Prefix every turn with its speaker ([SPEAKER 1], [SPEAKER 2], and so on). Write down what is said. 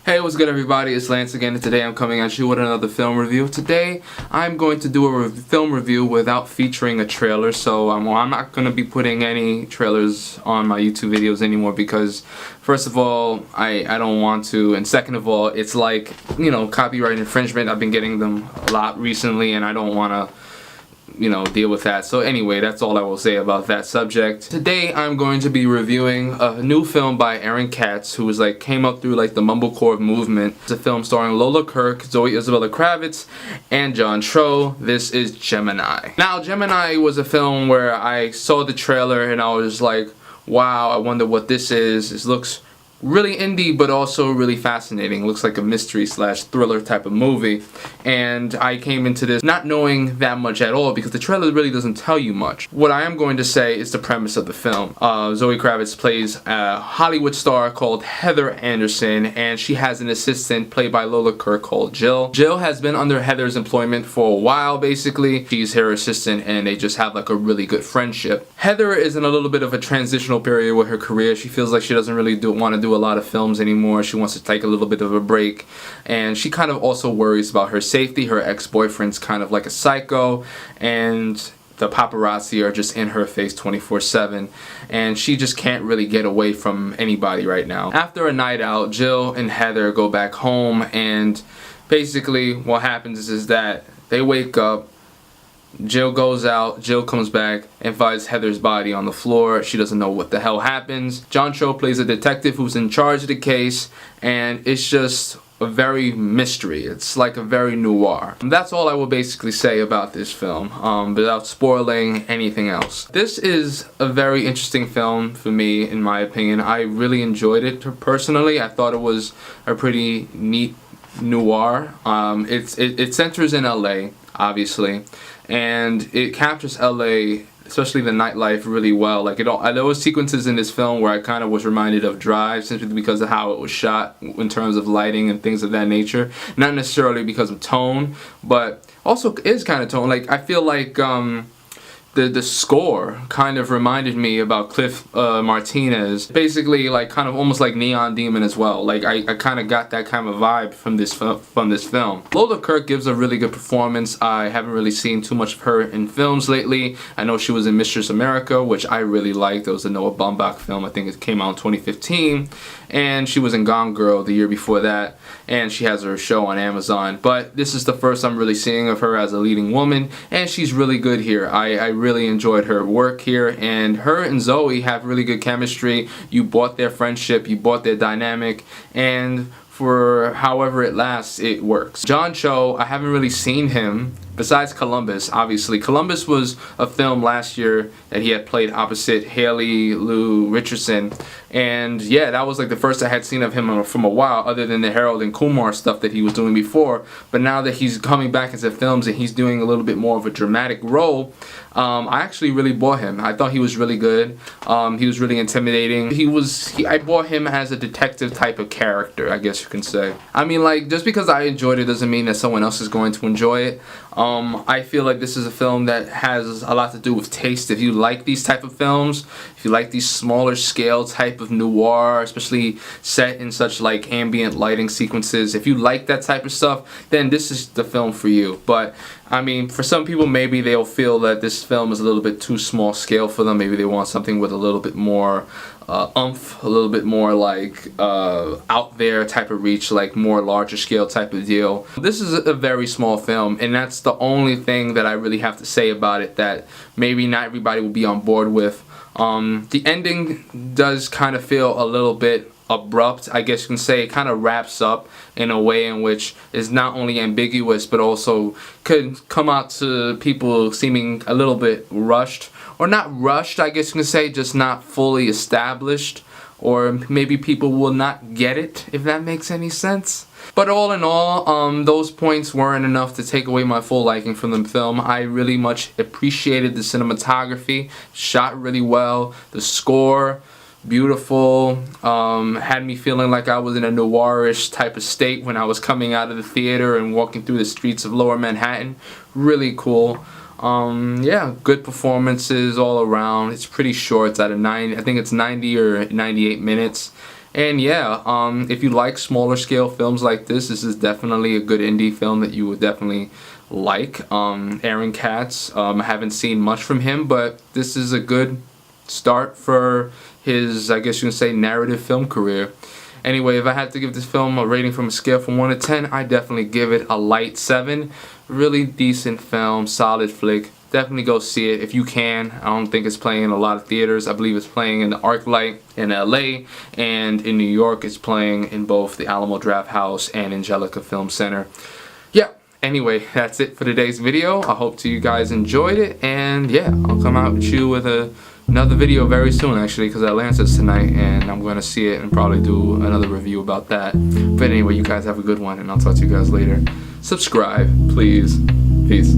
[SPEAKER 1] Hey, what's good everybody? It's Lance again, and today I'm coming at you with another film review. Today I'm going to do a film review without featuring a trailer, so I'm not going to be putting any trailers on my YouTube videos anymore because first of all, I don't want to, and second of all, it's like, you know, copyright infringement. I've been getting them a lot recently and I don't want to, you know, deal with that. So anyway, that's all I will say about that subject. Today I'm going to be reviewing a new film by Aaron Katz, who was came up through the mumblecore movement. It's a film starring Lola Kirke, Zoe Isabella Kravitz, and John Cho. This is Gemini. Now, Gemini was a film where I saw the trailer and I was like, wow, I wonder what this is. This looks really indie, but also really fascinating. Looks like a mystery slash thriller type of movie, and I came into this not knowing that much at all because the trailer really doesn't tell you much. What I am going to say is the premise of the film. Zoe Kravitz plays a Hollywood star called Heather Anderson, and she has an assistant played by Lola Kirke called Jill. Jill has been under Heather's employment for a while, basically. She's her assistant and they just have a really good friendship. Heather is in a little bit of a transitional period with her career. She feels like she doesn't really want to do a lot of films anymore. She wants to take a little bit of a break, and she kind of also worries about her safety. Her ex-boyfriend's kind of like a psycho, and the paparazzi are just in her face 24/7, and she just can't really get away from anybody right now. After a night out, Jill and Heather go back home, and basically what happens is that they wake up. Jill goes out, Jill comes back and finds Heather's body on the floor. She doesn't know what the hell happens. John Cho plays a detective who's in charge of the case, and it's just a very mystery. It's like a very noir. And that's all I will basically say about this film, without spoiling anything else. This is a very interesting film for me, in my opinion. I really enjoyed it personally. I thought it was a pretty neat noir. It centers in LA, obviously, and it captures LA, especially the nightlife, really well. There was sequences in this film where I kind of was reminded of Drive, simply because of how it was shot in terms of lighting and things of that nature. Not necessarily because of tone, but also is kind of tone. I feel like the score kind of reminded me about Cliff Martinez. Basically, kind of almost like Neon Demon as well. I kind of got that kind of vibe from this film. Lola Kirke gives a really good performance. I haven't really seen too much of her in films lately. I know she was in Mistress America, which I really liked. It was a Noah Baumbach film. I think it came out in 2015. And she was in Gone Girl the year before that. And she has her show on Amazon. But this is the first I'm really seeing of her as a leading woman, and she's really good here. I really enjoyed her work here, and her and Zoe have really good chemistry. You bought their friendship, you bought their dynamic, and for however it lasts, it works. John Cho, I haven't really seen him besides Columbus. Obviously, Columbus was a film last year that he had played opposite Haley Lou Richardson, and yeah, that was the first I had seen of him from a while, other than the Harold and Kumar stuff that he was doing before. But now that he's coming back into films and he's doing a little bit more of a dramatic role, I actually really bought him. I thought he was really good. He was really intimidating. I bought him as a detective type of character, I guess you can say. I mean, just because I enjoyed it doesn't mean that someone else is going to enjoy it. I feel like this is a film that has a lot to do with taste. If you like these type of films, if you like these smaller scale type of noir, especially set in such ambient lighting sequences, if you like that type of stuff, then this is the film for you. But I mean, for some people, maybe they'll feel that this film is a little bit too small scale for them. Maybe they want something with a little bit more oomph, a little bit more out there type of reach, more larger scale type of deal. This is a very small film, and that's the only thing that I really have to say about it that maybe not everybody will be on board with. The ending does kind of feel a little bit abrupt, I guess you can say. It kind of wraps up in a way in which is not only ambiguous but also could come out to people seeming a little bit rushed, or not rushed, I guess you can say, just not fully established, or maybe people will not get it, if that makes any sense. But all in all, those points weren't enough to take away my full liking from the film. I really much appreciated the cinematography, shot really well, the score, beautiful, had me feeling like I was in a noirish type of state when I was coming out of the theater and walking through the streets of Lower Manhattan. Really cool. Yeah, good performances all around. It's pretty short. It's at a 90, I think it's 90 or 98 minutes. And yeah, if you like smaller scale films like this is definitely a good indie film that you would definitely like. Aaron Katz, I haven't seen much from him, but this is a good start for his, I guess you can say, narrative film career. Anyway, if I had to give this film a rating from a scale from 1 to 10, I definitely give it a light 7. Really decent film, solid flick. Definitely go see it if you can. I don't think it's playing in a lot of theaters. I believe it's playing in the ArcLight in LA, and in New York it's playing in both the Alamo Drafthouse and Angelica Film Center. Yeah, anyway, that's it for today's video. I hope you guys enjoyed it, and yeah, I'll come out with you with another video very soon, actually, because Atlanta's tonight and I'm going to see it and probably do another review about that. But anyway, you guys have a good one, and I'll talk to you guys later. Subscribe, please. Peace.